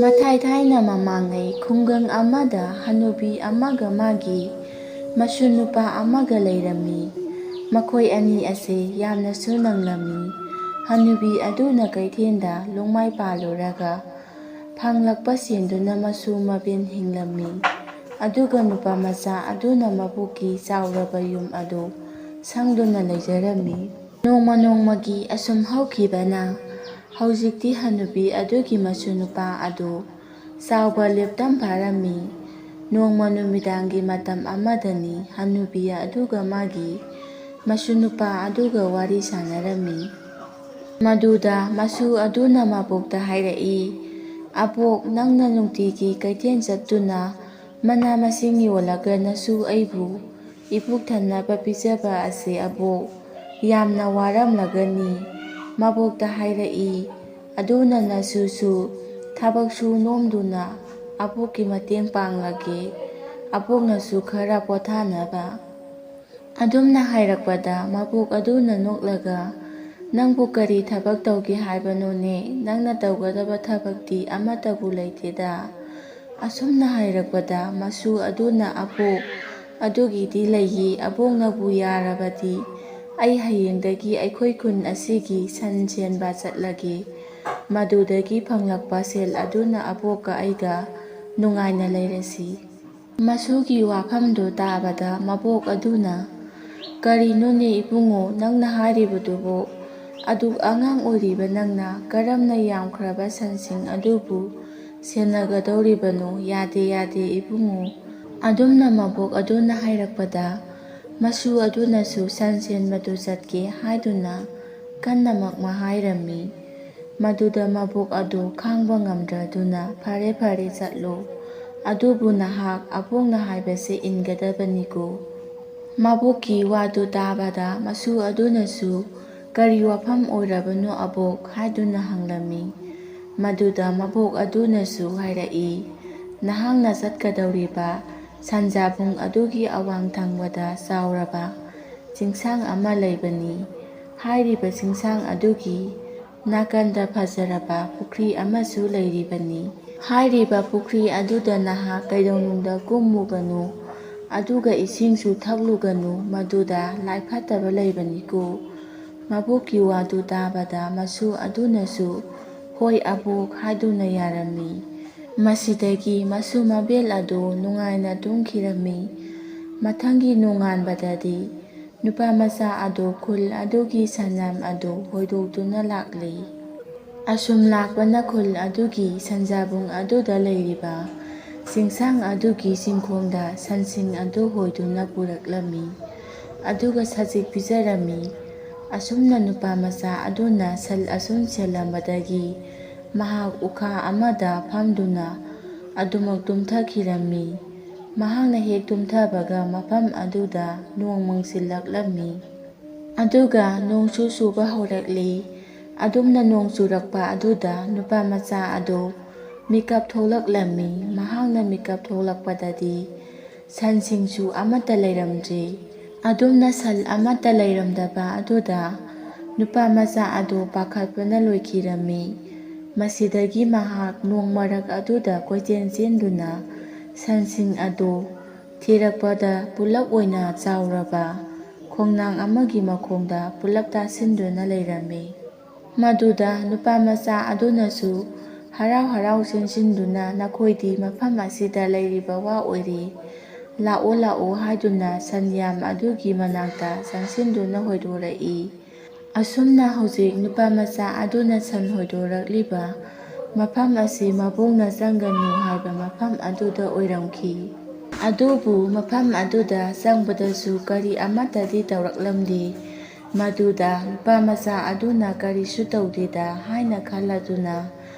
ꯃꯊꯥꯏ ꯊꯥꯏꯅ ꯃꯃꯥꯡꯉꯩ ꯈꯨꯡꯒꯪ ꯑꯃꯗ ꯍꯅꯨꯕꯤ ꯑꯃꯒ ꯃꯥꯒꯤ ꯃꯁꯨ ꯅꯨꯄꯥ ꯑꯃꯒ ꯂꯩꯔꯝꯃꯤ꯫ ꯃꯈꯣꯏ ꯑꯅꯤ ꯑꯁꯦ ꯌꯥꯝꯅꯁꯨ ꯅꯪꯂꯝꯃꯤ꯫ ꯍꯅꯨꯕꯤ ꯑꯗꯨꯅ ꯀꯩꯊꯦꯜꯗ ꯂꯨꯡꯃꯥꯏ ꯄꯥꯜꯂꯨꯔꯒ ꯐꯪꯂꯛꯄ ꯁꯦꯟꯗꯨꯅ ꯃꯁꯨ ꯃꯕꯦꯟ ꯍꯤꯡꯂꯝꯃꯤ꯫ ꯑꯗꯨꯒ ꯅꯨꯄꯥ ꯃꯆꯥ ꯑꯗꯨꯅ ꯃꯕꯨꯛꯀꯤ ꯆꯥꯎꯔꯕ ꯌꯨꯝ ꯑꯗꯨ ꯁꯪꯗꯨꯅ ꯂꯩꯖꯔꯝꯃꯤ꯫ ꯅꯣꯡꯃ ꯅꯣꯡꯃꯒꯤ ꯑꯁꯨꯝ ꯍꯧꯈꯤꯕꯅ ꯍꯧꯖꯤꯛꯇꯤ ꯍꯅꯨꯕꯤ ꯑꯗꯨꯒꯤ ꯃꯁꯨ ꯅꯨꯄꯥ ꯑꯗꯨ ꯆꯥꯎꯕ ꯂꯦꯞꯇꯝ ꯐꯥꯔꯝꯃꯤ꯫ ꯅꯣꯡꯃ ꯅꯨꯃꯤꯗꯥꯡꯒꯤ ꯃꯇꯝ ꯑꯃꯗꯅꯤ ꯍꯅꯨꯕꯤ ꯑꯗꯨꯒ ꯃꯥꯒꯤ ꯃꯁꯨ ꯅꯨꯄꯥ ꯑꯗꯨꯒ ꯋꯥꯔꯤ ꯁꯥꯟꯅꯔꯝꯃꯤ꯫ ꯃꯗꯨꯗ ꯃꯁꯨ ꯑꯗꯨꯅ ꯃꯕꯣꯛꯇ ꯍꯥꯏꯔꯛꯏ, "ꯑꯕꯣꯛ, ꯅꯪꯅ ꯅꯨꯡꯇꯤꯒꯤ ꯀꯩꯊꯦꯜ ꯆꯠꯇꯨꯅ ꯃꯅꯥ ꯃꯁꯤꯡ ꯌꯣꯜꯂꯒ ꯅꯁꯨ ꯑꯩꯕꯨ ꯏꯄꯨꯛ ꯊꯟꯅꯕ ꯄꯤꯖꯕ ꯑꯁꯦ ꯑꯕꯣꯛ, ꯌꯥꯝꯅ ꯋꯥꯔꯝꯂꯒꯅꯤ"꯫ ꯃꯕꯣꯛꯇ ꯍꯥꯏꯔꯛꯏ, "ꯑꯗꯨꯅ ꯅꯁꯨꯁꯨ ꯊꯕꯛꯁꯨ ꯅꯣꯝꯗꯨꯅ ꯑꯕꯣꯛꯀꯤ ꯃꯇꯦꯡ ꯄꯥꯡꯂꯒꯦ, ꯑꯕꯣꯛꯅꯁꯨ ꯈꯔ ꯄꯣꯊꯥꯅꯕ"꯫ ꯑꯗꯨꯝꯅ ꯍꯥꯏꯔꯛꯄꯗ ꯃꯕꯣꯛ ꯑꯗꯨꯅ ꯅꯣꯛꯂꯒ, "ꯅꯪꯕꯨ ꯀꯔꯤ ꯊꯕꯛ ꯇꯧꯒꯦ ꯍꯥꯏꯕꯅꯣꯅꯦ? ꯅꯪꯅ ꯇꯧꯒꯗꯕ ꯊꯕꯛꯇꯤ ꯑꯃꯠꯇꯕꯨ ꯂꯩꯇꯦꯗ"꯫ ꯑꯁꯨꯝꯅ ꯍꯥꯏꯔꯛꯄꯗ ꯃꯁꯨ ꯑꯗꯨꯅ, "ꯑꯕꯣꯛ, ꯑꯗꯨꯒꯤꯗꯤ ꯂꯩꯌꯦ꯫ ꯑꯕꯣꯛꯅꯕꯨ ꯌꯥꯔꯕꯗꯤ ꯑꯩ ꯍꯌꯦꯡꯗꯒꯤ ꯑꯩꯈꯣꯏ ꯈꯨꯟ ꯑꯁꯤꯒꯤ ꯁꯟ ꯁꯦꯟꯕ ꯆꯠꯂꯒꯦ꯫ ꯃꯗꯨꯗꯒꯤ ꯐꯪꯂꯛꯄ ꯁꯦꯜ ꯑꯗꯨꯅ ꯑꯕꯣꯛꯀ ꯑꯩꯒ ꯅꯨꯡꯉꯥꯏꯅ ꯂꯩꯔꯁꯤ"꯫ ꯃꯁꯨꯒꯤ ꯋꯥꯐꯝꯗꯨ ꯇꯥꯕꯗ ꯃꯕꯣꯛ ꯑꯗꯨꯅ, "ꯀꯔꯤꯅꯣꯅꯦ ꯏꯕꯨꯡꯉꯣ ꯅꯪꯅ ꯍꯥꯏꯔꯤꯕꯗꯨꯕꯣ? ꯑꯗꯨꯛ ꯑꯉꯥꯡ ꯑꯣꯏꯔꯤꯕ ꯅꯪꯅ ꯀꯔꯝꯅ ꯌꯥꯝꯈ꯭ꯔꯕ ꯁꯟꯁꯤꯡ ꯑꯗꯨꯕꯨ ꯁꯦꯟꯅꯒꯗꯧꯔꯤꯕꯅꯣ? ꯌꯥꯗꯦ ꯌꯥꯗꯦ ꯏꯕꯨꯡꯉꯣ"꯫ ꯑꯗꯨꯝꯅ ꯃꯕꯣꯛ ꯑꯗꯨꯅ ꯍꯥꯏꯔꯛꯄꯗ ꯃꯁꯨ ꯑꯗꯨꯅꯁꯨ ꯁꯟ ꯁꯦꯟꯕꯗꯨ ꯆꯠꯀꯦ ꯍꯥꯏꯗꯨꯅ ꯀꯟꯅꯃꯛ ꯍꯥꯏꯔꯝꯃꯤ꯫ ꯃꯗꯨꯗ ꯃꯕꯣꯛ ꯑꯗꯨ ꯈꯥꯡꯕ ꯉꯝꯗ꯭ꯔꯗꯨꯅ, "ꯐꯔꯦ ꯐꯔꯦ ꯆꯠꯂꯣ, ꯑꯗꯨꯕꯨ ꯅꯍꯥꯛ ꯑꯕꯣꯛꯅ ꯍꯥꯏꯕꯁꯦ ꯏꯟꯒꯗꯕꯅꯤꯀꯣ"꯫ ꯃꯕꯣꯛꯀꯤ ꯋꯥꯗꯨ ꯇꯥꯕꯗ ꯃꯁꯨ ꯑꯗꯨꯅꯁꯨ, "ꯀꯔꯤ ꯋꯥꯐꯝ ꯑꯣꯏꯔꯕꯅꯣ ꯑꯕꯣꯛ"? ꯍꯥꯏꯗꯨꯅ ꯍꯪꯂꯝꯃꯤ꯫ ꯃꯗꯨꯗ ꯃꯕꯣꯛ ꯑꯗꯨꯅꯁꯨ ꯍꯥꯏꯔꯛꯏ, "ꯅꯍꯥꯛꯅ ꯆꯠꯀꯗꯧꯔꯤꯕ ꯁꯟꯖꯥꯕꯨꯡ ꯑꯗꯨꯒꯤ ꯑꯋꯥꯡ ꯊꯪꯕꯗ ꯆꯥꯎꯔꯕ ꯆꯤꯡꯁꯥꯡ ꯑꯃ ꯂꯩꯕꯅꯤ꯫ ꯍꯥꯏꯔꯤꯕ ꯆꯤꯡꯁꯥꯡ ꯑꯗꯨꯒꯤ ꯅꯥꯀꯟꯗ ꯐꯖꯔꯕ ꯄꯨꯈ꯭ꯔꯤ ꯑꯃꯁꯨ ꯂꯩꯔꯤꯕꯅꯤ꯫ ꯍꯥꯏꯔꯤꯕ ꯄꯨꯈ꯭ꯔꯤ ꯑꯗꯨꯗ ꯅꯍꯥꯛ ꯀꯩꯗꯧꯅꯨꯡꯗ ꯀꯨꯝꯃꯨꯒꯅꯨ, ꯑꯗꯨꯒ ꯏꯁꯤꯡꯁꯨ ꯊꯛꯂꯨꯒꯅꯨ, ꯃꯗꯨꯗ ꯂꯥꯏ ꯐꯠꯇꯕ ꯂꯩꯕꯅꯤꯀꯣ"꯫ ꯃꯕꯣꯛꯀꯤ ꯋꯥꯗꯨ ꯇꯥꯕꯗ ꯃꯁꯨ ꯑꯗꯨꯅꯁꯨ, "ꯍꯣꯏ ꯑꯕꯣꯛ" ꯍꯥꯏꯗꯨꯅ ꯌꯥꯔꯝꯃꯤ꯫ ꯃꯁꯤꯗꯒꯤ ꯃꯁꯨ ꯃꯕꯦꯜ ꯑꯗꯨ ꯅꯨꯡꯉꯥꯏꯅ ꯇꯨꯝꯈꯤꯔꯝꯃꯤ꯫ ꯃꯊꯪꯒꯤ ꯅꯣꯡꯉꯥꯟꯕꯗꯗꯤ ꯅꯨꯄꯥ ꯃꯆꯥ ꯑꯗꯨ ꯈꯨꯜ ꯑꯗꯨꯒꯤ ꯁꯟꯌꯥꯝ ꯑꯗꯨ ꯍꯣꯏꯗꯣꯛꯇꯨꯅ ꯂꯥꯛꯂꯤ꯫ ꯑꯁꯨꯝ ꯂꯥꯛꯄꯅ ꯈꯨꯜ ꯑꯗꯨꯒꯤ ꯁꯟꯖꯥꯕꯨꯡ ꯑꯗꯨꯗ ꯂꯩꯔꯤꯕ ꯆꯤꯡꯁꯥꯡ ꯑꯗꯨꯒꯤ ꯆꯤꯡꯈꯣꯡꯗ ꯁꯟꯁꯤꯡ ꯑꯗꯨ ꯍꯣꯏꯗꯨꯅ ꯄꯨꯔꯛꯂꯝꯃꯤ, ꯑꯗꯨꯒ ꯁꯖꯤꯛ ꯄꯤꯖꯔꯝꯃꯤ꯫ ꯑꯁꯨꯝꯅ ꯅꯨꯄꯥ ꯃꯆꯥ ꯑꯗꯨꯅ ꯁꯟ ꯑꯁꯨꯝ ꯁꯦꯜꯂꯝꯕꯗꯒꯤ ꯃꯍꯥꯛ ꯎꯈꯥ ꯑꯃꯗ ꯐꯝꯗꯨꯅ ꯑꯗꯨꯃꯛ ꯇꯨꯝꯊꯈꯤꯔꯝꯃꯤ꯫ ꯃꯍꯥꯛꯅ ꯍꯦꯛ ꯇꯨꯝꯊꯕꯒ ꯃꯐꯝ ꯑꯗꯨꯗ ꯅꯣꯡ ꯃꯪꯁꯤꯜꯂꯛꯂꯝꯃꯤ꯫ ꯑꯗꯨꯒ ꯅꯣꯡꯁꯨ ꯆꯨꯕ ꯍꯧꯔꯛꯂꯤ꯫ ꯑꯗꯨꯝꯅ ꯅꯣꯡ ꯆꯨꯔꯛꯄ ꯑꯗꯨꯗ ꯅꯨꯄꯥ ꯃꯆꯥ ꯑꯗꯨ ꯃꯤꯀꯞ ꯊꯣꯛꯂꯛꯂꯝꯃꯤ꯫ ꯃꯍꯥꯛꯅ ꯃꯤꯀꯞ ꯊꯣꯛꯂꯛꯄꯗꯗꯤ ꯁꯟꯁꯤꯡꯁꯨ ꯑꯃꯠꯇ ꯂꯩꯔꯝꯗ꯭ꯔꯦ꯫ ꯑꯗꯨꯝꯅ ꯁꯟ ꯑꯃꯠꯇ ꯂꯩꯔꯝꯗꯕ ꯑꯗꯨꯗ ꯅꯨꯄꯥ ꯃꯆꯥ ꯑꯗꯨ ꯄꯥꯈꯠꯄꯅ ꯂꯣꯏꯈꯤꯔꯝꯃꯤ꯫ ꯃꯁꯤꯗꯒꯤ ꯃꯍꯥꯛ ꯅꯣꯡ ꯃꯔꯛ ꯑꯗꯨꯗ ꯀꯣꯏꯆꯦꯟ ꯆꯦꯟꯗꯨꯅ ꯁꯟꯁꯤꯡ ꯑꯗꯨ ꯊꯤꯔꯛꯄꯗ ꯄꯨꯂꯞ ꯑꯣꯏꯅ ꯆꯥꯎꯔꯕ ꯈꯣꯡꯅꯥꯡ ꯑꯃꯒꯤ ꯃꯈꯣꯡꯗ ꯄꯨꯂꯞ ꯇꯥꯁꯤꯟꯗꯨꯅ ꯂꯩꯔꯝꯃꯤ꯫ ꯃꯗꯨꯗ ꯅꯨꯄꯥ ꯃꯆꯥ ꯑꯗꯨꯅꯁꯨ ꯍꯔꯥꯎ ꯍꯔꯥꯎ ꯆꯦꯟꯁꯤꯟꯗꯨꯅ, "ꯅꯈꯣꯏꯗꯤ ꯃꯐꯝ ꯑꯁꯤꯗ ꯂꯩꯔꯤꯕ ꯋꯥ ꯑꯣꯏꯔꯦ, ꯂꯥꯛꯑꯣ ꯂꯥꯛꯑꯣ" ꯍꯥꯏꯗꯨꯅ ꯁꯟꯌꯥꯝ ꯑꯗꯨꯒꯤ ꯃꯅꯥꯛꯇ ꯆꯪꯁꯤꯟꯗꯨꯅ ꯍꯣꯏꯗꯣꯔꯛꯏ꯫ ꯑꯁꯨꯝꯅ ꯍꯧꯖꯤꯛ ꯅꯨꯄꯥ ꯃꯆꯥ ꯑꯗꯨꯅ ꯁꯟ ꯍꯣꯏꯗꯣꯔꯛꯂꯤꯕ ꯃꯐꯝ ꯑꯁꯤ ꯃꯕꯨꯡꯅ ꯆꯪꯒꯅꯨ ꯍꯥꯏꯕ ꯃꯐꯝ ꯑꯗꯨꯗ ꯑꯣꯏꯔꯝꯈꯤ꯫ ꯑꯗꯨꯕꯨ ꯃꯐꯝ ꯑꯗꯨꯗ ꯆꯪꯕꯗꯁꯨ ꯀꯔꯤ ꯑꯃꯠꯇꯗꯤ ꯇꯧꯔꯛꯂꯝꯗꯦ꯫ ꯃꯗꯨꯗ ꯅꯨꯄꯥ ꯃꯆꯥ ꯑꯗꯨꯅ "ꯀꯔꯤꯁꯨ ꯇꯧꯗꯦꯗ" ꯍꯥꯏꯅ ꯈꯜꯂꯗꯨꯅ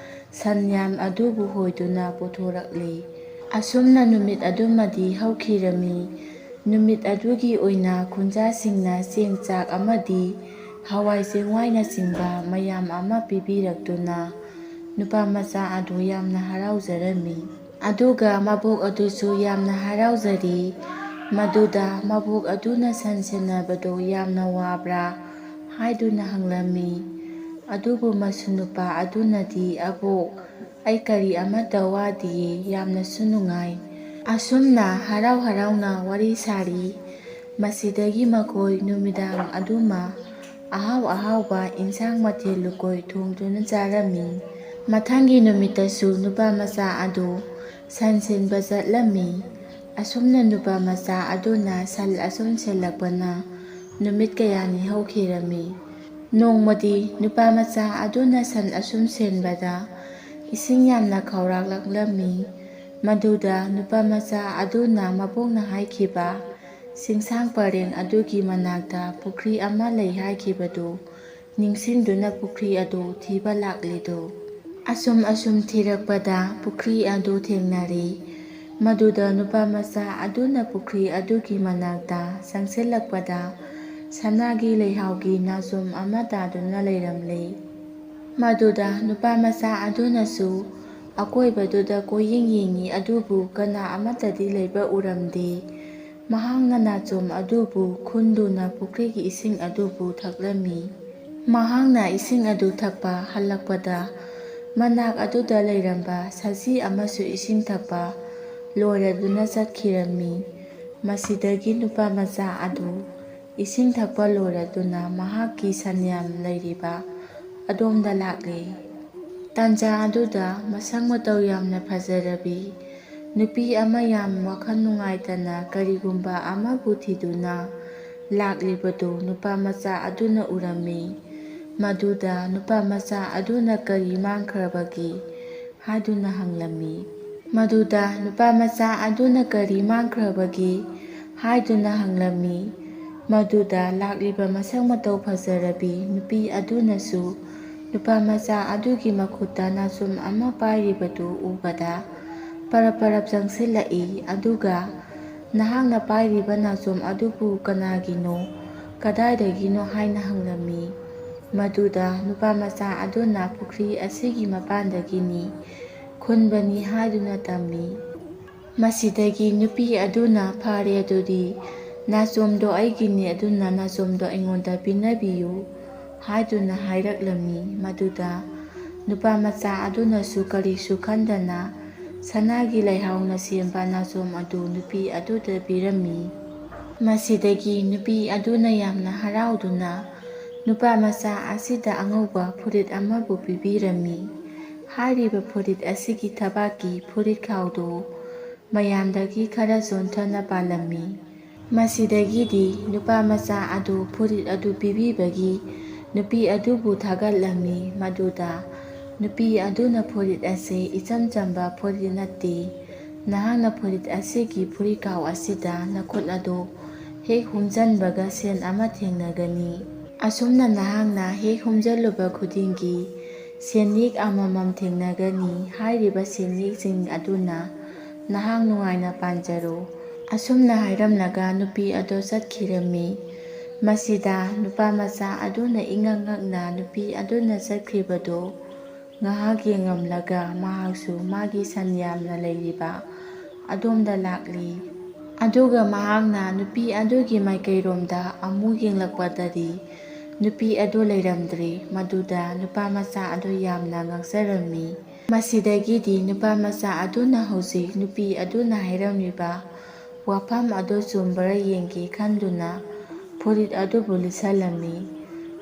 ꯁꯟꯌꯥꯝ ꯑꯗꯨꯕꯨ ꯍꯣꯏꯗꯨꯅ ꯄꯨꯊꯣꯔꯛꯂꯤ꯫ ꯑꯁꯨꯝꯅ ꯅꯨꯃꯤꯠ ꯑꯗꯨꯃꯗꯤ ꯍꯧꯈꯤꯔꯝꯃꯤ꯫ ꯅꯨꯃꯤꯠ ꯑꯗꯨꯒꯤ ꯑꯣꯏꯅ ꯈꯨꯟꯖꯥꯁꯤꯡꯅ ꯆꯦꯡ ꯆꯥꯛ ꯑꯃꯗꯤ ꯍꯋꯥꯏ ꯆꯦꯡꯋꯥꯏꯅꯆꯤꯡꯕ ꯃꯌꯥꯝ ꯑꯃ ꯄꯤꯕꯤꯔꯛꯇꯨꯅ ꯅꯨꯄꯥ ꯃꯆꯥ ꯑꯗꯨ ꯌꯥꯝꯅ ꯍꯔꯥꯎꯖꯔꯝꯃꯤ꯫ ꯑꯗꯨꯒ ꯃꯕꯣꯛ ꯑꯗꯨꯁꯨ ꯌꯥꯝꯅ ꯍꯔꯥꯎꯖꯔꯤ꯫ ꯃꯗꯨꯗ ꯃꯕꯣꯛ ꯑꯗꯨꯅ ꯁꯟ ꯁꯦꯟꯅꯕꯗꯨ ꯌꯥꯝꯅ ꯋꯥꯕ꯭ꯔꯥ ꯍꯥꯏꯗꯨꯅ ꯍꯪꯂꯝꯃꯤ꯫ ꯑꯗꯨꯕꯨ ꯃꯁꯨ ꯅꯨꯄꯥ ꯑꯗꯨꯅꯗꯤ "ꯑꯕꯣꯛ, ꯑꯩ ꯀꯔꯤ ꯑꯃꯠꯇ ꯋꯥꯗꯤꯌꯦ, ꯌꯥꯝꯅꯁꯨ ꯅꯨꯡꯉꯥꯏ" ꯑꯁꯨꯝꯅ ꯍꯔꯥꯎ ꯍꯔꯥꯎꯅ ꯋꯥꯔꯤ ꯁꯥꯔꯤ꯫ ꯃꯁꯤꯗꯒꯤ ꯃꯈꯣꯏ ꯅꯨꯃꯤꯗꯥꯡ ꯑꯗꯨꯃ ꯑꯍꯥꯎ ꯑꯍꯥꯎꯕ ꯏꯟꯁꯥꯡ ꯃꯊꯦꯜ ꯂꯨꯀꯣꯏ ꯊꯣꯡꯗꯨꯅ ꯆꯥꯔꯝꯃꯤ꯫ ꯃꯊꯪꯒꯤ ꯅꯨꯃꯤꯠꯇꯁꯨ ꯅꯨꯄꯥꯃꯆꯥ ꯑꯗꯨ ꯁꯟ ꯁꯦꯟꯕ ꯆꯠꯂꯝꯃꯤ꯫ ꯑꯁꯨꯝꯅ ꯅꯨꯄꯥꯃꯆꯥ ꯑꯗꯨꯅ ꯁꯟ ꯑꯁꯨꯝ ꯁꯦꯜꯂꯛꯄꯅ ꯅꯨꯃꯤꯠ ꯀꯌꯥꯅꯤ ꯍꯧꯈꯤꯔꯝꯃꯤ꯫ ꯅꯣꯡꯃꯗꯤ ꯅꯨꯄꯥꯃꯆꯥ ꯑꯗꯨꯅ ꯁꯟ ꯑꯁꯨꯝ ꯁꯦꯟꯕꯗ ꯏꯁꯤꯡ ꯌꯥꯝꯅ ꯈꯧꯔꯥꯛꯂꯛꯂꯝꯃꯤ꯫ ꯃꯗꯨꯗ ꯅꯨꯄꯥꯃꯆꯥ ꯑꯗꯨꯅ ꯃꯕꯣꯛꯅ ꯍꯥꯏꯈꯤꯕ ꯆꯤꯡꯁꯥꯡ ꯄꯔꯦꯡ ꯑꯗꯨꯒꯤ ꯃꯅꯥꯛꯇ ꯄꯨꯈ꯭ꯔꯤ ꯑꯃ ꯂꯩ ꯍꯥꯏꯈꯤꯕꯗꯨ ꯅꯤꯡꯁꯤꯡꯗꯨꯅ ꯄꯨꯈ꯭ꯔꯤ ꯑꯗꯨ ꯊꯤꯕ ꯂꯥꯛꯂꯤꯗꯣ꯫ ꯑꯁꯨꯝ ꯊꯤꯔꯛꯄꯗ ꯄꯨꯈ꯭ꯔꯤ ꯑꯗꯨ ꯊꯦꯡꯅꯔꯦ꯫ ꯃꯗꯨꯗ ꯅꯨꯄꯥꯃꯆꯥ ꯑꯗꯨꯅ ꯄꯨꯈ꯭ꯔꯤ ꯑꯗꯨꯒꯤ ꯃꯅꯥꯛꯇ ꯆꯪꯁꯤꯜꯂꯛꯄꯗ ꯁꯅꯥꯒꯤ ꯂꯩꯍꯥꯎꯒꯤ ꯅꯥꯆꯣꯝ ꯑꯃ ꯇꯥꯗꯨꯅ ꯂꯩꯔꯝꯂꯦ꯫ ꯃꯗꯨꯗ ꯅꯨꯄꯥꯃꯆꯥ ꯑꯗꯨꯅꯁꯨ ꯑꯀꯣꯏꯕꯗꯨꯗ ꯀꯣꯏꯌꯦꯡ ꯌꯦꯡꯉꯤ, ꯑꯗꯨꯕꯨ ꯀꯅꯥ ꯑꯃꯠꯇꯗꯤ ꯂꯩꯕ ꯎꯔꯝꯗꯦ꯫ ꯃꯍꯥꯛꯅ ꯅꯥꯆꯣꯝ ꯑꯗꯨꯕꯨ ꯈꯨꯟꯗꯨꯅ ꯄꯨꯈ꯭ꯔꯤꯒꯤ ꯏꯁꯤꯡ ꯑꯗꯨꯕꯨ ꯊꯛꯂꯝꯃꯤ꯫ ꯃꯍꯥꯛꯅ ꯏꯁꯤꯡ ꯑꯗꯨ ꯊꯛꯄ ꯍꯜꯂꯛꯄꯗ ꯃꯅꯥꯛ ꯑꯗꯨꯗ ꯂꯩꯔꯝꯕ ꯁꯖꯤ ꯑꯃꯁꯨ ꯏꯁꯤꯡ ꯊꯛꯄ ꯂꯣꯏꯔꯗꯨꯅ ꯆꯠꯈꯤꯔꯝꯃꯤ꯫ ꯃꯁꯤꯗꯒꯤ ꯅꯨꯄꯥꯃꯆꯥ ꯑꯗꯨ ꯏꯁꯤꯡꯊꯛꯄ ꯂꯣꯏꯔꯗꯨꯅ ꯃꯍꯥꯛꯀꯤ ꯁꯟꯌꯥꯝ ꯂꯩꯔꯤꯕ ꯑꯗꯣꯝꯗ ꯂꯥꯛꯂꯦ꯫ ꯇꯥꯟꯖꯥ ꯑꯗꯨꯗ ꯃꯁꯛ ꯃꯇꯧ ꯌꯥꯝꯅ ꯐꯖꯔꯕꯤ ꯅꯨꯄꯤ ꯑꯃ ꯌꯥꯝ ꯋꯥꯈꯜ ꯅꯨꯡꯉꯥꯏꯇꯅ ꯀꯔꯤꯒꯨꯝꯕ ꯑꯃꯕꯨ ꯊꯤꯗꯨꯅ ꯂꯥꯛꯂꯤꯕꯗꯨ ꯅꯨꯄꯥꯃꯆꯥ ꯑꯗꯨꯅ ꯎꯔꯝꯃꯤ꯫ ꯃꯗꯨꯗ ꯅꯨꯄꯥꯃꯆꯥ ꯑꯗꯨꯅ "ꯀꯔꯤ ꯃꯥꯡꯈ꯭ꯔꯕꯒꯦ" ꯍꯥꯏꯗꯨꯅ ꯍꯪꯂꯝꯃꯤ꯫ ꯃꯗꯨꯗ ꯅꯨꯄꯥꯃꯆꯥ ꯑꯗꯨꯅ "ꯀꯔꯤ ꯃꯥꯡꯈ꯭ꯔꯕꯒꯦ" ꯍꯥꯏꯗꯨꯅ ꯍꯪꯂꯝꯃꯤ꯫ ꯃꯗꯨꯗ ꯂꯥꯛꯂꯤꯕ ꯃꯁꯛ ꯃꯇꯧ ꯐꯖꯔꯕꯤ ꯅꯨꯄꯤ ꯑꯗꯨꯅꯁꯨ ꯅꯨꯄꯥꯃꯆꯥ ꯑꯗꯨꯒꯤ ꯃꯈꯨꯠꯇ ꯅꯥꯆꯣꯝ ꯑꯃ ꯄꯥꯏꯔꯤꯕꯗꯨ ꯎꯕꯗ ꯄꯔꯞ ꯄꯔꯞ ꯆꯪꯁꯤꯜꯂꯛꯏ꯫ ꯑꯗꯨꯒ "ꯅꯍꯥꯛꯅ ꯄꯥꯏꯔꯤꯕ ꯅꯥꯆꯣꯝ ꯑꯗꯨꯕꯨ ꯀꯅꯥꯒꯤꯅꯣ, ꯀꯗꯥꯏꯗꯒꯤꯅꯣ" ꯍꯥꯏꯅ ꯍꯪꯂꯝꯃꯤ꯫ ꯃꯗꯨꯗ ꯅꯨꯄꯥꯃꯆꯥ ꯑꯗꯨꯅ "ꯄꯨꯈ꯭ꯔꯤ ꯑꯁꯤꯒꯤ ꯃꯄꯥꯟꯗꯒꯤꯅꯤ, ꯈꯨꯟꯕꯅꯤ" ꯍꯥꯏꯗꯨꯅ ꯇꯝꯃꯤ꯫ ꯃꯁꯤꯗꯒꯤ ꯅꯨꯄꯤ ꯑꯗꯨꯅ "ꯐꯔꯦ, ꯑꯗꯨꯗꯤ ꯅꯥꯆꯣꯝꯗꯣ ꯑꯩꯒꯤꯅꯤ, ꯑꯗꯨꯅ ꯅꯥꯆꯣꯝꯗꯣ ꯑꯩꯉꯣꯟꯗ ꯄꯤꯅꯕꯤꯌꯨ" ꯍꯥꯏꯗꯨꯅ ꯍꯥꯏꯔꯛꯂꯝꯃꯤ꯫ ꯃꯗꯨꯗ ꯅꯨꯄꯥꯃꯆꯥ ꯑꯗꯨꯅꯁꯨ ꯀꯔꯤꯁꯨ ꯈꯟꯗꯅ ꯁꯅꯥꯒꯤ ꯂꯩꯍꯥꯎꯅ ꯁꯦꯝꯕ ꯅꯥꯆꯣꯝ ꯑꯗꯨ ꯅꯨꯄꯤ ꯑꯗꯨꯗ ꯄꯤꯔꯝꯃꯤ꯫ ꯃꯁꯤꯗꯒꯤ ꯅꯨꯄꯤ ꯑꯗꯨꯅ ꯌꯥꯝꯅ ꯍꯔꯥꯎꯗꯨꯅ ꯅꯨꯄꯥꯃꯆꯥ ꯑꯁꯤꯗ ꯑꯉꯧꯕ ꯐꯨꯔꯤꯠ ꯑꯃꯕꯨ ꯄꯤꯕꯤꯔꯝꯃꯤ꯫ ꯍꯥꯏꯔꯤꯕ ꯐꯨꯔꯤꯠ ꯑꯁꯤꯒꯤ ꯊꯕꯥꯛꯀꯤ ꯐꯨꯔꯤꯠꯈꯥꯎꯗꯨ ꯃꯌꯥꯝꯗꯒꯤ ꯈꯔ ꯆꯣꯟꯊꯅ ꯄꯥꯜꯂꯝꯃꯤ꯫ ꯃꯁꯤꯗꯒꯤꯗꯤ ꯅꯨꯄꯥꯃꯆꯥ ꯑꯗꯨ ꯐꯨꯔꯤꯠ ꯑꯗꯨ ꯄꯤꯕꯤꯕꯒꯤ ꯅꯨꯄꯤ ꯑꯗꯨꯕꯨ ꯊꯥꯒꯠꯂꯝꯃꯤ꯫ ꯃꯗꯨꯗ ꯅꯨꯄꯤ ꯑꯗꯨꯅ "ꯐꯨꯔꯤꯠ ꯑꯁꯤ ꯏꯆꯝ ꯆꯝꯕ ꯐꯨꯔꯤꯠ ꯅꯠꯇꯦ, ꯅꯍꯥꯛꯅ ꯐꯨꯔꯤꯠ ꯑꯁꯤꯒꯤ ꯐꯨꯔꯤꯠꯈꯥꯎ ꯑꯁꯤꯗ ꯅꯈꯨꯠ ꯑꯗꯨ ꯍꯦꯛ ꯍꯨꯝꯖꯟꯕꯒ ꯁꯦꯟ ꯑꯃ ꯊꯦꯡꯅꯒꯅꯤ꯫ ꯑꯁꯨꯝꯅ ꯅꯍꯥꯛꯅ ꯍꯦꯛ ꯍꯨꯝꯖꯜꯂꯨꯕ ꯈꯨꯗꯤꯡꯒꯤ ꯁꯦꯟꯌꯦꯛ ꯑꯃꯃꯝ ꯊꯦꯡꯅꯒꯅꯤ꯫ ꯍꯥꯏꯔꯤꯕ ꯁꯦꯟꯌꯦꯛꯁꯤꯡ ꯑꯗꯨꯅ ꯅꯍꯥꯛ ꯅꯨꯡꯉꯥꯏꯅ ꯄꯥꯟꯖꯔꯣ" ꯑꯁꯨꯝꯅ ꯍꯥꯏꯔꯝꯂꯒ ꯅꯨꯄꯤ ꯑꯗꯨ ꯆꯠꯈꯤꯔꯝꯃꯤ꯫ ꯃꯁꯤꯗ ꯅꯨꯄꯥꯃꯆꯥ ꯑꯗꯨꯅ ꯏꯉꯛ ꯉꯛꯅ ꯅꯨꯄꯤ ꯑꯗꯨꯅ ꯆꯠꯈ꯭ꯔꯤꯕꯗꯨ ꯉꯥꯏꯍꯥꯛ ꯌꯦꯡꯉꯝꯂꯒ ꯃꯍꯥꯛꯁꯨ ꯃꯥꯒꯤ ꯁꯟ ꯌꯥꯝꯅ ꯂꯩꯔꯤꯕ ꯑꯗꯣꯝꯗ ꯂꯥꯛꯂꯤ꯫ ꯑꯗꯨꯒ ꯃꯍꯥꯛꯅ ꯅꯨꯄꯤ ꯑꯗꯨꯒꯤ ꯃꯥꯏꯀꯩꯔꯣꯝꯗ ꯑꯃꯨꯛ ꯌꯦꯡꯂꯛꯄꯗꯗꯤ ꯅꯨꯄꯤ ꯑꯗꯨ ꯂꯩꯔꯝꯗ꯭ꯔꯦ꯫ ꯃꯗꯨꯗ ꯅꯨꯄꯥꯃꯆꯥ ꯑꯗꯨ ꯌꯥꯝꯅ ꯉꯛꯆꯔꯝꯃꯤ꯫ ꯃꯁꯤꯗꯒꯤꯗꯤ ꯅꯨꯄꯥꯃꯆꯥ ꯑꯗꯨꯅ ꯍꯧꯖꯤꯛ ꯅꯨꯄꯤ ꯑꯗꯨꯅ ꯍꯥꯏꯔꯝꯂꯤꯕ ꯋꯥꯐꯝ ꯑꯗꯨ ꯆꯨꯝꯕꯔ ꯌꯦꯡꯒꯦ ꯈꯟꯗꯨꯅ ꯐꯨꯔꯤꯠ ꯑꯗꯨꯕꯨ ꯂꯤꯠꯁꯜꯂꯝꯃꯤ꯫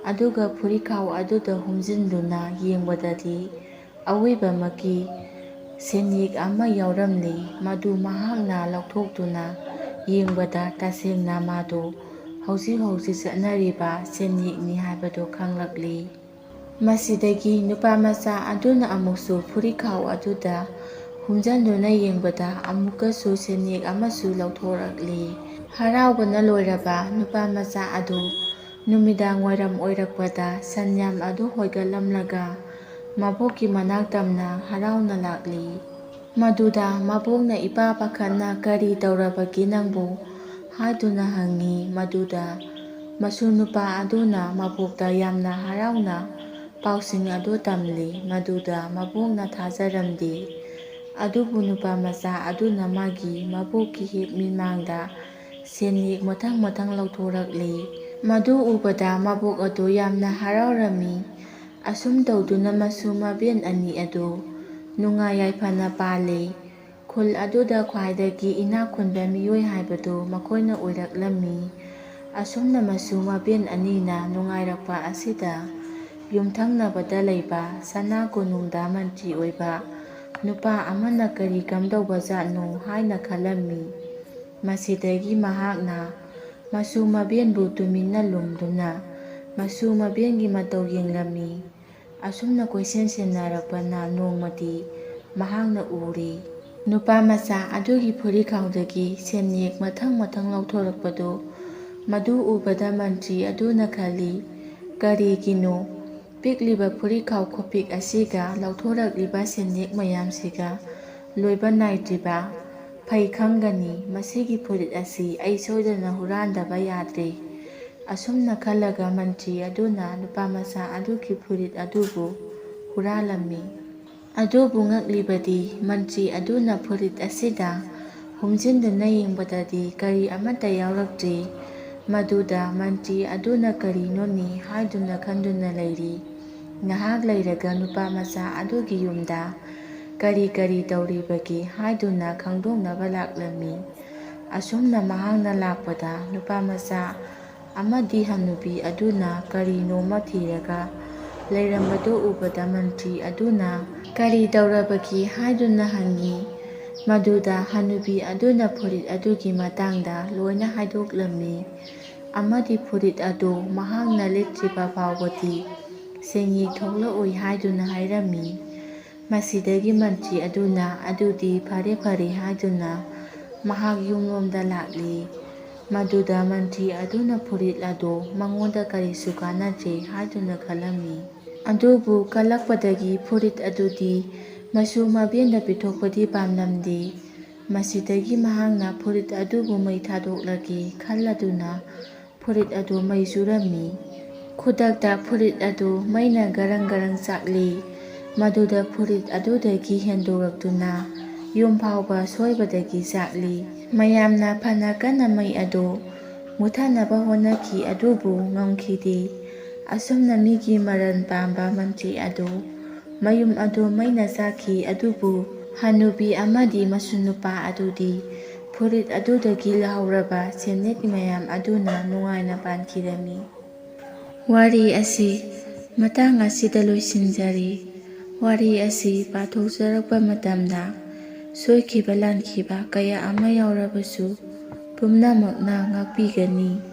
ꯑꯗꯨꯒ ꯐꯨꯔꯤꯠꯈꯥꯎ ꯑꯗꯨꯗ ꯍꯨꯝꯖꯤꯟꯗꯨꯅ ꯌꯦꯡꯕꯗꯗꯤ ꯑꯋꯣꯏꯕꯃꯛꯀꯤ ꯁꯦꯟꯌꯦꯛ ꯑꯃ ꯌꯥꯎꯔꯝꯂꯦ꯫ ꯃꯗꯨ ꯃꯍꯥꯛꯅ ꯂꯧꯊꯣꯛꯇꯨꯅ ꯌꯦꯡꯕꯗ ꯇꯁꯦꯡꯅ ꯃꯗꯨ ꯍꯧꯖꯤꯛ ꯍꯧꯖꯤꯛ ꯆꯠꯅꯔꯤꯕ ꯁꯦꯟꯌꯦꯛꯅꯤ ꯍꯥꯏꯕꯗꯨ ꯈꯪꯂꯛꯂꯤ꯫ ꯃꯁꯤꯗꯒꯤ ꯅꯨꯄꯥꯃꯆꯥ ꯑꯗꯨꯅ ꯑꯃꯨꯛꯁꯨ ꯐꯨꯔꯤꯠꯈꯥꯎ ꯑꯗꯨꯗ ꯍꯨꯝꯖꯟꯗꯨꯅ ꯌꯦꯡꯕꯗ ꯑꯃꯨꯛꯀꯁꯨ ꯁꯦꯟꯌꯦꯛ ꯑꯃꯁꯨ ꯂꯧꯊꯣꯔꯛꯂꯦ꯫ ꯍꯔꯥꯎꯕꯅ ꯂꯣꯏꯔꯕ ꯅꯨꯄꯥꯃꯆꯥ ꯑꯗꯨ ꯅꯨꯃꯤꯗꯥꯡ ꯋꯥꯏꯔꯝ ꯑꯣꯏꯔꯛꯄꯗ ꯁꯟꯌꯥꯝ ꯑꯗꯨ ꯍꯣꯏꯒꯠꯂꯝꯂꯒ ꯃꯕꯣꯛꯀꯤ ꯃꯅꯥꯛ ꯇꯝꯅ ꯍꯔꯥꯎꯅ ꯂꯥꯛꯂꯤ꯫ ꯃꯗꯨꯗ ꯃꯕꯣꯛꯅ ꯏꯄꯥ ꯄꯥꯈꯠꯅ "ꯀꯔꯤ ꯇꯧꯔꯕꯒꯦ ꯅꯪꯕꯨ" ꯍꯥꯏꯗꯨꯅ ꯍꯪꯉꯤ꯫ ꯃꯗꯨꯗ ꯃꯁꯨ ꯅꯨꯄꯥ ꯑꯗꯨꯅ ꯃꯕꯣꯛꯇ ꯌꯥꯝꯅ ꯍꯔꯥꯎꯅ ꯄꯥꯎꯁꯤꯡ ꯑꯗꯨ ꯇꯝꯂꯤ꯫ ꯃꯗꯨꯗ ꯃꯕꯣꯛꯅ ꯊꯥꯖꯔꯝꯗꯦ꯫ ꯑꯗꯨꯕꯨ ꯅꯨꯄꯥꯃꯆꯥ ꯑꯗꯨꯅ ꯃꯥꯒꯤ ꯃꯕꯣꯛꯀꯤ ꯍꯦꯛ ꯃꯤꯠꯃꯥꯡꯗ ꯁꯦꯟꯌꯦꯛ ꯃꯊꯪ ꯃꯊꯪ ꯂꯧꯊꯣꯔꯛꯂꯦ꯫ ꯃꯗꯨ ꯎꯕꯗ ꯃꯕꯣꯛ ꯑꯗꯨ ꯌꯥꯝꯅ ꯍꯔꯥꯎꯔꯝꯃꯤ꯫ ꯑꯁꯨꯝ ꯇꯧꯗꯨꯅ ꯃꯁꯨ ꯃꯕꯦꯟ ꯑꯅꯤ ꯑꯗꯨ ꯅꯨꯡꯉꯥꯏ ꯌꯥꯏꯐꯅ ꯄꯥꯜꯂꯤ꯫ ꯈꯨꯜ ꯑꯗꯨꯗ ꯈ꯭ꯋꯥꯏꯗꯒꯤ ꯏꯅꯥꯛ ꯈꯨꯟꯕ ꯃꯤꯑꯣꯏ ꯍꯥꯏꯕꯗꯨ ꯃꯈꯣꯏꯅ ꯑꯣꯏꯔꯛꯂꯝꯃꯤ꯫ ꯑꯁꯨꯝꯅ ꯃꯁꯨ ꯃꯕꯦꯟ ꯑꯅꯤꯅ ꯅꯨꯡꯉꯥꯏꯔꯛꯄ ꯑꯁꯤꯗ ꯌꯨꯝꯊꯪꯅꯕꯗ ꯂꯩꯕ ꯁꯅꯥ ꯀꯣꯅꯨꯡꯗ ꯃꯟꯇ꯭ꯔꯤ ꯑꯣꯏꯕ ꯅꯨꯄꯥ ꯑꯃꯅ ꯀꯔꯤ ꯀꯝꯗꯧꯕꯖꯥꯠꯅꯣ ꯍꯥꯏꯅ ꯈꯜꯂꯝꯃꯤ꯫ ꯃꯁꯤꯗꯒꯤ ꯃꯍꯥꯛꯅ ꯃꯁꯨ ꯃꯕꯦꯟꯕꯨ ꯇꯨꯃꯤꯟꯅ ꯂꯨꯝꯗꯨꯅ ꯃꯁꯨ ꯃꯕꯦꯟꯒꯤ ꯃꯇꯧ ꯌꯦꯡꯂꯝꯃꯤ꯫ ꯑꯁꯨꯝꯅ ꯀꯣꯏꯁꯦꯟ ꯁꯦꯟꯅꯔꯛꯄꯅ ꯅꯣꯡꯃꯗꯤ ꯃꯍꯥꯛꯅ ꯎꯔꯦ ꯅꯨꯄꯥꯃꯆꯥ ꯑꯗꯨꯒꯤ ꯐꯨꯔꯤꯈꯥꯎꯗꯒꯤ ꯁꯦꯟꯌꯦꯛ ꯃꯊꯪ ꯃꯊꯪ ꯂꯧꯊꯣꯔꯛꯄꯗꯨ꯫ ꯃꯗꯨ ꯎꯕꯗ ꯃꯟꯇ꯭ꯔꯤ ꯑꯗꯨꯅ ꯈꯜꯂꯤ, ꯀꯔꯤꯒꯤꯅꯣ ꯄꯤꯛꯂꯤꯕ ꯐꯨꯔꯤꯈꯥꯎ ꯈꯨꯄꯤꯛ ꯑꯁꯤꯒ ꯂꯧꯊꯣꯔꯛꯂꯤꯕ ꯁꯦꯟꯌꯦꯛ ꯃꯌꯥꯝꯁꯤꯒ ꯂꯣꯏꯕ ꯅꯥꯏꯗ꯭ꯔꯤꯕ? ꯐꯩ ꯈꯪꯒꯅꯤ, ꯃꯁꯤꯒꯤ ꯐꯨꯔꯤꯠ ꯑꯁꯤ ꯑꯩ ꯁꯣꯏꯗꯅ ꯍꯨꯔꯥꯟꯗꯕ ꯌꯥꯗ꯭ꯔꯦ꯫ ꯑꯁꯨꯝꯅ ꯈꯜꯂꯒ ꯃꯟꯇ꯭ꯔꯤ ꯑꯗꯨꯅ ꯅꯨꯄꯥꯃꯆꯥ ꯑꯗꯨꯒꯤ ꯐꯨꯔꯤꯠ ꯑꯗꯨꯕꯨ ꯍꯨꯔꯥꯜꯂꯝꯃꯤ꯫ ꯑꯗꯨꯕꯨ ꯉꯛꯂꯤꯕꯗꯤ ꯃꯟꯇ꯭ꯔꯤ ꯑꯗꯨꯅ ꯐꯨꯔꯤꯠ ꯑꯁꯤꯗ ꯍꯨꯝꯖꯤꯟꯗꯨꯅ ꯌꯦꯡꯕꯗꯗꯤ ꯀꯔꯤ ꯑꯃꯠꯇ ꯌꯥꯎꯔꯛꯇ꯭ꯔꯦ꯫ ꯃꯗꯨꯗ ꯃꯟꯇ꯭ꯔꯤ ꯑꯗꯨꯅ ꯀꯔꯤꯅꯣꯅꯦ ꯍꯥꯏꯗꯨꯅ ꯈꯟꯗꯨꯅ ꯂꯩꯔꯤ꯫ ꯉꯍꯥꯛ ꯂꯩꯔꯒ ꯅꯨꯄꯥꯃꯆꯥ ꯑꯗꯨꯒꯤ ꯌꯨꯝꯗ ꯀꯔꯤ ꯀꯔꯤ ꯇꯧꯔꯤꯕꯒꯦ ꯍꯥꯏꯗꯨꯅ ꯈꯪꯗꯣꯛꯅꯕ ꯂꯥꯛꯂꯝꯃꯤ꯫ ꯑꯁꯨꯝꯅ ꯃꯍꯥꯛꯅ ꯂꯥꯛꯄꯗ ꯅꯨꯄꯥꯃꯆꯥ ꯑꯃꯗꯤ ꯍꯅꯨꯕꯤ ꯑꯗꯨꯅ ꯀꯔꯤꯅꯣꯃ ꯊꯤꯔꯒ ꯂꯩꯔꯝꯕꯗꯨ ꯎꯕꯗ ꯃꯟꯇ꯭ꯔꯤ ꯑꯗꯨꯅ ꯀꯔꯤ ꯇꯧꯔꯕꯒꯦ ꯍꯥꯏꯗꯨꯅ ꯍꯪꯉꯤ꯫ ꯃꯗꯨꯗ ꯍꯅꯨꯕꯤ ꯑꯗꯨꯅ ꯐꯨꯔꯤꯠ ꯑꯗꯨꯒꯤ ꯃꯇꯥꯡꯗ ꯂꯣꯏꯅ ꯍꯥꯏꯗꯣꯛꯂꯝꯃꯤ꯫ ꯑꯃꯗꯤ ꯐꯨꯔꯤꯠ ꯑꯗꯨ ꯃꯍꯥꯛꯅ ꯂꯤꯠꯇ꯭ꯔꯤꯕ ꯐꯥꯎꯕꯗꯤ ꯁꯦꯟꯌꯦꯛ ꯊꯣꯛꯂꯛꯑꯣꯏ ꯍꯥꯏꯗꯨꯅ ꯍꯥꯏꯔꯝꯃꯤ꯫ ꯃꯁꯤꯗꯒꯤ ꯃꯟꯇ꯭ꯔꯤ ꯑꯗꯨꯅ ꯑꯗꯨꯗꯤ ꯐꯔꯦ ꯐꯔꯦ ꯍꯥꯏꯗꯨꯅ ꯃꯍꯥꯛ ꯌꯨꯝꯂꯣꯝꯗ ꯂꯥꯛꯂꯤ꯫ ꯃꯗꯨꯗ ꯃꯟꯇ꯭ꯔꯤ ꯑꯗꯨꯅ ꯐꯨꯔꯤꯠ ꯑꯗꯨ ꯃꯉꯣꯟꯗ ꯀꯔꯤꯁꯨ ꯀꯥꯟꯅꯗ꯭ꯔꯦ ꯍꯥꯏꯗꯨꯅ ꯈꯜꯂꯝꯃꯤ꯫ ꯑꯗꯨꯕꯨ ꯀꯜꯂꯛꯄꯗꯒꯤ ꯐꯨꯔꯤꯠ ꯑꯗꯨꯗꯤ ꯃꯁꯨ ꯃꯕꯦꯟꯗ ꯄꯤꯊꯣꯛꯄꯗꯤ ꯄꯥꯝꯂꯝꯗꯦ꯫ ꯃꯁꯤꯗꯒꯤ ꯃꯍꯥꯛꯅ ꯐꯨꯔꯤꯠ ꯑꯗꯨꯕꯨ ꯃꯩ ꯊꯥꯗꯣꯛꯂꯒꯦ ꯈꯜꯂꯗꯨꯅ ꯐꯨꯔꯤꯠ ꯑꯗꯨ ꯃꯩ ꯆꯨꯔꯝꯃꯤ꯫ ꯈꯨꯗꯛꯇ ꯐꯨꯔꯤꯠ ꯑꯗꯨ ꯃꯩꯅ ꯒꯔꯪ ꯒꯔꯪ ꯆꯥꯛꯂꯤ꯫ ꯃꯗꯨꯗ ꯐꯨꯔꯤꯠ ꯑꯗꯨꯗꯒꯤ ꯍꯦꯟꯗꯣꯔꯛꯇꯨꯅ ꯌꯨꯝ ꯐꯥꯎꯕ ꯁꯣꯏꯕꯗꯒꯤ ꯆꯥꯛꯂꯤ꯫ ꯃꯌꯥꯝꯅ ꯐꯅ ꯀꯟꯅ ꯃꯩ ꯑꯗꯨ ꯃꯨꯠꯊꯠꯅꯕ ꯍꯣꯠꯅꯈꯤ ꯑꯗꯨꯕꯨ ꯉꯝꯈꯤꯗꯦ꯫ ꯑꯁꯨꯝꯅ ꯃꯤꯒꯤ ꯃꯔꯟ ꯄꯥꯝꯕ ꯃꯟꯇ꯭ꯔꯤ ꯑꯗꯨ ꯃꯌꯨꯝ ꯑꯗꯨ ꯃꯩꯅ ꯆꯥꯛꯈꯤ꯫ ꯑꯗꯨꯕꯨ ꯍꯅꯨꯕꯤ ꯑꯃꯗꯤ ꯃꯁꯨꯅꯨꯄꯥ ꯑꯗꯨꯗꯤ ꯐꯨꯔꯤꯠ ꯑꯗꯨꯗꯒꯤ ꯂꯧꯍꯧꯔꯕ ꯁꯦꯟꯌꯦꯛ ꯃꯌꯥꯝ ꯑꯗꯨꯅ ꯅꯨꯡꯉꯥꯏꯅ ꯄꯥꯟꯈꯤꯔꯝꯃꯤ꯫ ꯋꯥꯔꯤ ꯑꯁꯤ ꯃꯇꯥꯡ ꯑꯁꯤꯗ ꯂꯣꯏꯁꯤꯟꯖꯔꯤ꯫ ꯋꯥꯔꯤ ꯑꯁꯤ ꯄꯥꯊꯣꯛꯆꯔꯛꯄ ꯃꯇꯝꯗ ꯁꯣꯏꯈꯤꯕ ꯂꯥꯟꯈꯤꯕ ꯀꯌꯥ ꯑꯃ ꯌꯥꯎꯔꯕꯁꯨ ꯄꯨꯝꯅꯃꯛꯅ ꯉꯥꯛꯄꯤꯒꯅꯤ꯫